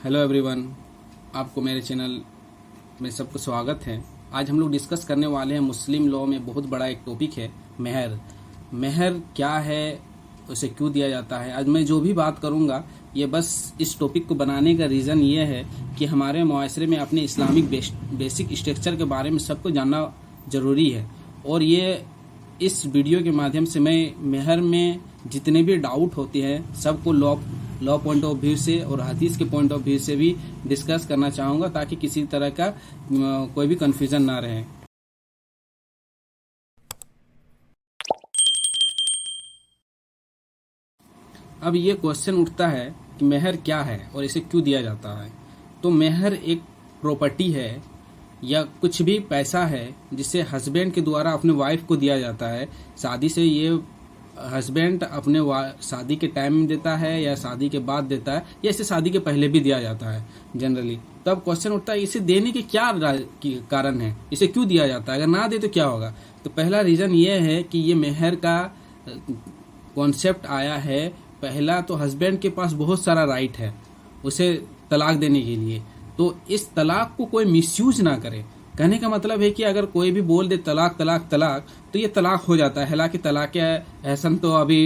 Hello everyone, आपको मेरे channel में सबको स्वागत है। आज हम लोग डिस्कस करने वाले हैं मुस्लिम लॉ में बहुत बड़ा एक टॉपिक है मेहर। मेहर क्या है, उसे क्यों दिया जाता है। आज मैं जो भी बात करूंगा ये बस इस टॉपिक को बनाने का रीज़न ये है कि हमारे मुआशरे में अपने इस्लामिक बेसिक स्ट्रक्चर के बारे में सबको जानना ज़रूरी है। और ये इस वीडियो के माध्यम से मैं मेहर में जितने भी डाउट होते हैं सबको लॉ पॉइंट ऑफ व्यू से और हदीस के पॉइंट ऑफ व्यू से भी डिस्कस करना चाहूँगा, ताकि किसी तरह का कोई भी कंफ्यूजन ना रहे। अब ये क्वेश्चन उठता है कि मेहर क्या है और इसे क्यों दिया जाता है। तो मेहर एक प्रॉपर्टी है या कुछ भी पैसा है जिसे हस्बैंड के द्वारा अपने वाइफ को दिया जाता है। शादी से ये हस्बैंड अपने शादी के टाइम में देता है या शादी के बाद देता है या इसे शादी के पहले भी दिया जाता है जनरली। तो अब क्वेश्चन उठता है इसे देने के क्या कारण है, इसे क्यों दिया जाता है, अगर ना दे तो क्या होगा। तो पहला रीज़न ये है कि ये मेहर का कॉन्सेप्ट आया है। पहला तो हस्बैंड के पास बहुत सारा राइट है उसे तलाक देने के लिए, तो इस तलाक को कोई मिसयूज ना करे। कहने का मतलब है कि अगर कोई भी बोल दे तलाक तलाक तलाक तो ये तलाक हो जाता है। हालांकि तलाक एहसन तो अभी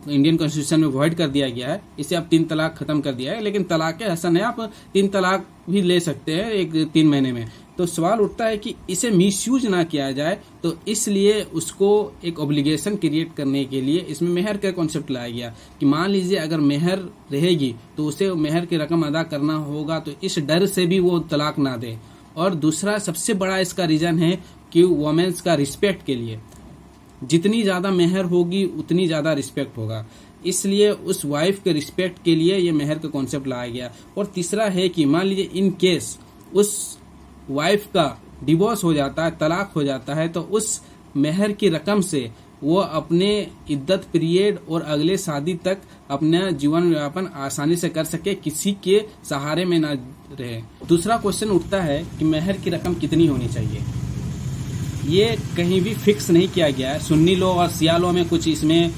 इंडियन कॉन्स्टिट्यूशन में अवॉइड कर दिया गया है, इसे अब 3 तलाक खत्म कर दिया है, लेकिन तलाक एहसन है, आप 3 तलाक भी ले सकते हैं एक 3 महीने में। तो सवाल उठता है कि इसे मिसयूज ना किया जाए, तो इसलिए उसको एक ऑब्लिगेशन क्रिएट करने के लिए इसमें मेहर का कॉन्सेप्ट लाया गया कि मान लीजिए अगर मेहर रहेगी तो उसे मेहर की रकम अदा करना होगा, तो इस डर से भी वो तलाक ना दे। और दूसरा सबसे बड़ा इसका रीजन है कि वुमेन्स का रिस्पेक्ट के लिए जितनी ज्यादा मेहर होगी उतनी ज्यादा रिस्पेक्ट होगा, इसलिए उस वाइफ के रिस्पेक्ट के लिए ये मेहर का कॉन्सेप्ट लाया गया। और तीसरा है कि मान लीजिए इन केस उस वाइफ का डिवोर्स हो जाता है, तलाक हो जाता है, तो उस मेहर की रकम से वो अपने इद्दत पीरियड और अगले शादी तक अपना जीवन यापन आसानी से कर सके, किसी के सहारे में ना रहे। दूसरा क्वेश्चन उठता है कि मेहर की रकम कितनी होनी चाहिए। ये कहीं भी फिक्स नहीं किया गया है। सुन्नी लॉ और शिया लॉ में कुछ इसमें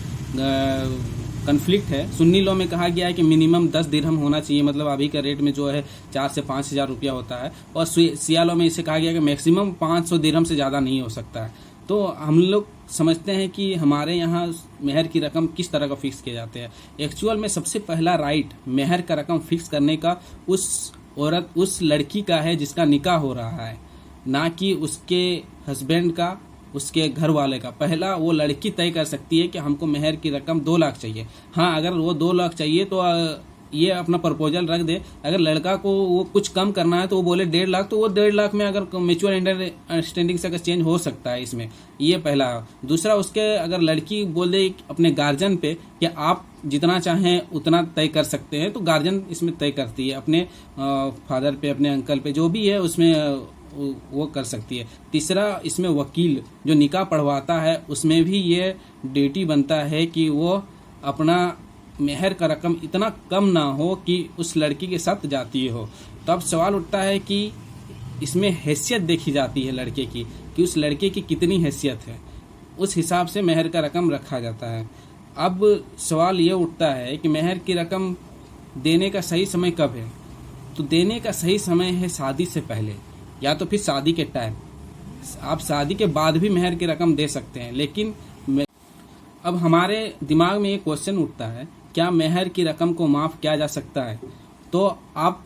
कन्फ्लिक्ट है। सुन्नी लॉ में कहा गया है कि मिनिमम 10 दिरहम होना चाहिए, मतलब अभी का रेट में जो है 4 से 5 हज़ार रुपया होता है। और शिया लॉ में इसे कहा गया कि मैक्सिमम 500 दिरहम से ज़्यादा नहीं हो सकता है। तो हम लोग समझते हैं कि हमारे यहाँ मेहर की रकम किस तरह का फिक्स किए जाते हैं। एक्चुअल में सबसे पहला राइट मेहर का रकम फिक्स करने का उस लड़की का है जिसका निकाह हो रहा है, ना कि उसके हस्बैंड का, उसके घर वाले का। पहला वो लड़की तय कर सकती है कि हमको मेहर की रकम 2 लाख चाहिए। हाँ, अगर वो 2 लाख चाहिए तो ये अपना प्रपोजल रख दे। अगर लड़का को वो कुछ कम करना है तो वो बोले 1.5 लाख, तो वो 1.5 लाख में अगर म्यूचुअल अंडरस्टैंडिंग से अगर चेंज हो सकता है इसमें, ये पहला। दूसरा, उसके अगर लड़की बोले अपने गार्जियन पे कि आप जितना चाहें उतना तय कर सकते हैं, तो गार्जियन इसमें तय करती है अपने फादर पे, अपने अंकल पे, जो भी है उसमें वो कर सकती है। तीसरा, इसमें वकील जो निकाह पढ़वाता है उसमें भी ये ड्यूटी बनता है कि वो अपना मेहर का रकम इतना कम ना हो कि उस लड़की के साथ जाती हो। तो अब सवाल उठता है कि इसमें हैसियत देखी जाती है लड़के की, कि उस लड़के की कितनी हैसियत है, उस हिसाब से मेहर का रकम रखा जाता है। अब सवाल ये उठता है कि मेहर की रकम देने का सही समय कब है। तो देने का सही समय है शादी से पहले या तो फिर शादी के टाइम। आप शादी के बाद भी मेहर की रकम दे सकते हैं, लेकिन अब हमारे दिमाग में एक क्वेश्चन उठता है, क्या मेहर की रकम को माफ़ किया जा सकता है तो आप,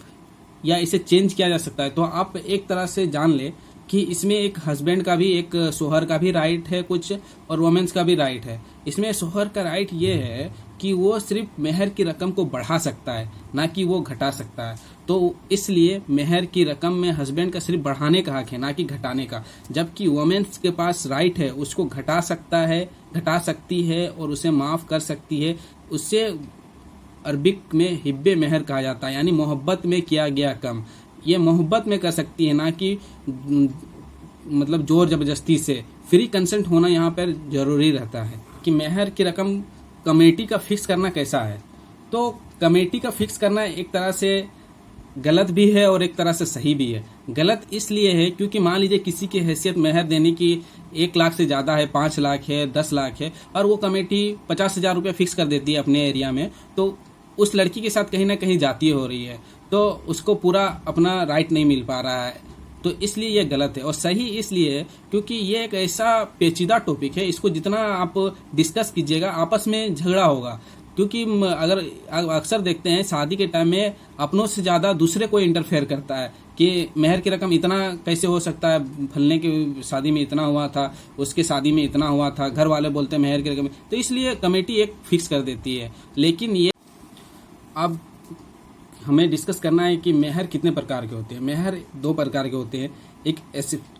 या इसे चेंज किया जा सकता है। तो आप एक तरह से जान ले कि इसमें एक हस्बैंड का भी, एक शोहर का भी राइट है कुछ, और वुमेन्स का भी राइट है। इसमें शोहर का राइट ये है कि वो सिर्फ मेहर की रकम को बढ़ा सकता है, ना कि वो घटा सकता है। तो इसलिए मेहर की रकम में हस्बैंड का सिर्फ बढ़ाने का हक है, ना कि घटाने का। जबकि वुमेन्स के पास राइट है, उसको घटा सकती है और उसे माफ़ कर सकती है। उससे अरबिक में हिब्बे मेहर कहा जाता है, यानी मोहब्बत में किया गया कम। ये मोहब्बत में कर सकती है, ना कि मतलब जोर जबरदस्ती से। फ्री कंसेंट होना यहाँ पर जरूरी रहता है। कि मेहर की रकम कमेटी का फिक्स करना कैसा है। तो कमेटी का फिक्स करना एक तरह से गलत भी है और एक तरह से सही भी है। गलत इसलिए है क्योंकि मान लीजिए किसी की हैसियत मेहर देने की 1 लाख से ज़्यादा है, 5 लाख है, 10 लाख है, और वो कमेटी 50,000 रुपये फिक्स कर देती है अपने एरिया में, तो उस लड़की के साथ कहीं ना कहीं जाती हो रही है, तो उसको पूरा अपना राइट नहीं मिल पा रहा है। तो इसलिए ये गलत है। और सही इसलिए है क्योंकि ये एक ऐसा पेचीदा टॉपिक है, इसको जितना आप डिस्कस कीजिएगा आपस में झगड़ा होगा। क्योंकि अगर अक्सर देखते हैं शादी के टाइम में अपनों से ज़्यादा दूसरे को इंटरफेयर करता है कि मेहर की रकम इतना कैसे हो सकता है, फलने की शादी में इतना हुआ था, उसके शादी में इतना हुआ था, घर वाले बोलते हैं मेहर की रकम, तो इसलिए कमेटी एक फिक्स कर देती है। लेकिन ये अब हमें डिस्कस करना है कि मेहर कितने प्रकार के होते हैं। मेहर 2 प्रकार के होते हैं, एक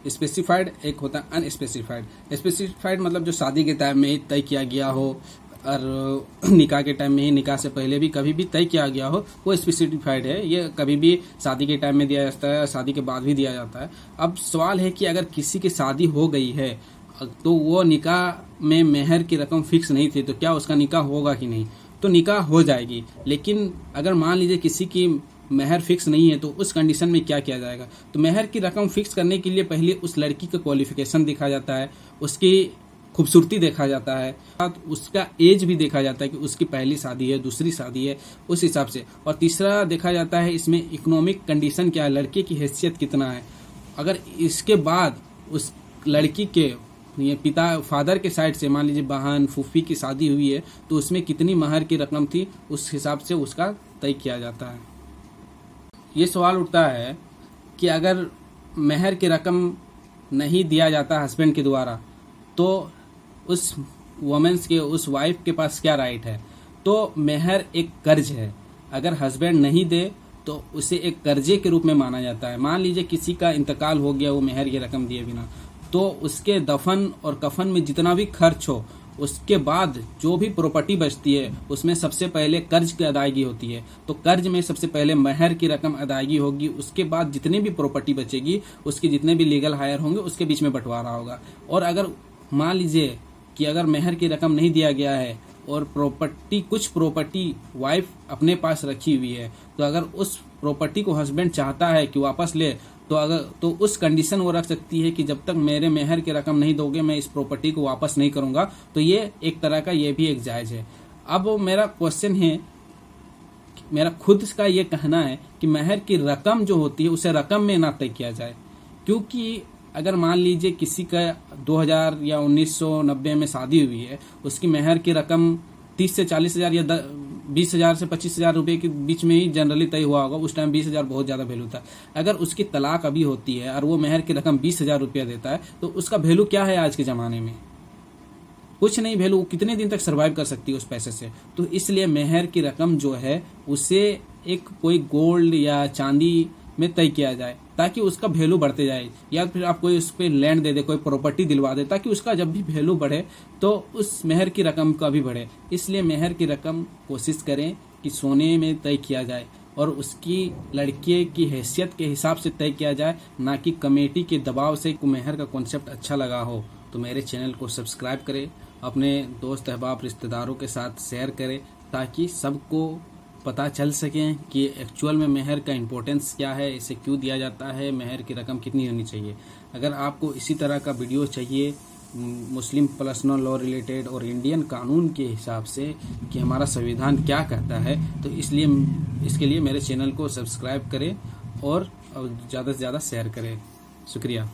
स्पेसिफाइड, एक होता है अनस्पेसिफाइड। स्पेसिफाइड मतलब जो शादी के टाइम में ही तय किया गया हो और निकाह के टाइम में ही, निकाह से पहले भी कभी भी तय किया गया हो, वो स्पेसिफाइड है। ये कभी भी शादी के टाइम में दिया जाता है, शादी के बाद भी दिया जाता है। अब सवाल है कि अगर किसी की शादी हो गई है तो वो निकाह में मेहर की रकम फिक्स नहीं थी, तो क्या उसका निकाह होगा कि नहीं? तो निकाह हो जाएगी। लेकिन अगर मान लीजिए किसी की मेहर फिक्स नहीं है तो उस कंडीशन में क्या किया जाएगा? तो मेहर की रकम फिक्स करने के लिए पहले उस लड़की का क्वालिफिकेशन देखा जाता है, उसकी खूबसूरती देखा जाता है, उसका एज भी देखा जाता है कि उसकी पहली शादी है, दूसरी शादी है, उस हिसाब से। और तीसरा देखा जाता है इसमें इकोनॉमिक कंडीशन क्या है, लड़के की हैसियत कितना है। अगर इसके बाद उस लड़की के ये फादर के साइड से मान लीजिए बहन फूफी की शादी हुई है तो उसमें कितनी महर की रकम थी, उस हिसाब से उसका तय किया जाता है। ये सवाल उठता है कि अगर मेहर की रकम नहीं दिया जाता हस्बैंड के द्वारा तो उस वुमेन्स के, उस वाइफ के पास क्या राइट है? तो मेहर एक कर्ज है, अगर हस्बैंड नहीं दे तो उसे एक कर्जे के रूप में माना जाता है। मान लीजिए किसी का इंतकाल हो गया वो मेहर की रकम दिए बिना, तो उसके दफन और कफन में जितना भी खर्च हो, उसके बाद जो भी प्रॉपर्टी बचती है उसमें सबसे पहले कर्ज की अदायगी होती है। तो कर्ज में सबसे पहले मेहर की रकम अदायगी होगी, उसके बाद जितनी भी प्रॉपर्टी बचेगी उसके जितने भी लीगल हायर होंगे उसके बीच में बंटवारा होगा। और अगर मान लीजिए कि अगर मेहर की रकम नहीं दिया गया है और कुछ प्रॉपर्टी वाइफ अपने पास रखी हुई है, तो अगर उस प्रॉपर्टी को हस्बैंड चाहता है कि वापस ले तो उस कंडीशन वो रख सकती है कि जब तक मेरे मेहर की रकम नहीं दोगे मैं इस प्रॉपर्टी को वापस नहीं करूंगा। तो ये एक तरह का ये भी एक जायज है। अब मेरा क्वेश्चन है, मेरा खुद का ये कहना है कि मेहर की रकम जो होती है उसे रकम में ना तय किया जाए। क्योंकि अगर मान लीजिए किसी का 2000 या 1990 में शादी हुई है, उसकी मेहर की रकम 30 से 40 हजार या 20,000 से 25,000 रुपए के बीच में ही जनरली तय हुआ होगा। उस टाइम 20,000 बहुत ज्यादा वैल्यू था। अगर उसकी तलाक अभी होती है और वो मेहर की रकम 20,000 रुपया देता है तो उसका वैल्यू क्या है आज के जमाने में? कुछ नहीं वैल्यू, कितने दिन तक सरवाइव कर सकती है उस पैसे से। तो इसलिए मेहर की रकम जो है उसे एक कोई गोल्ड या चांदी में तय किया जाए ताकि उसका वैल्यू बढ़ते जाए, या फिर आप कोई उस पर लैंड दे दे, कोई प्रॉपर्टी दिलवा दे ताकि उसका जब भी वैल्यू बढ़े तो उस मेहर की रकम का भी बढ़े। इसलिए मेहर की रकम कोशिश करें कि सोने में तय किया जाए और उसकी लड़के की हैसियत के हिसाब से तय किया जाए, ना कि कमेटी के दबाव से। मेहर का कॉन्सेप्ट अच्छा लगा हो तो मेरे चैनल को सब्सक्राइब करें, अपने दोस्त अहबाब रिश्तेदारों के साथ शेयर करें ताकि सबको पता चल सकें कि एक्चुअल में मेहर का इम्पोर्टेंस क्या है, इसे क्यों दिया जाता है, मेहर की रकम कितनी होनी चाहिए। अगर आपको इसी तरह का वीडियो चाहिए मुस्लिम पर्सनल लॉ रिलेटेड और इंडियन कानून के हिसाब से कि हमारा संविधान क्या कहता है, तो इसके लिए मेरे चैनल को सब्सक्राइब करें और ज़्यादा से ज़्यादा शेयर करें। शुक्रिया।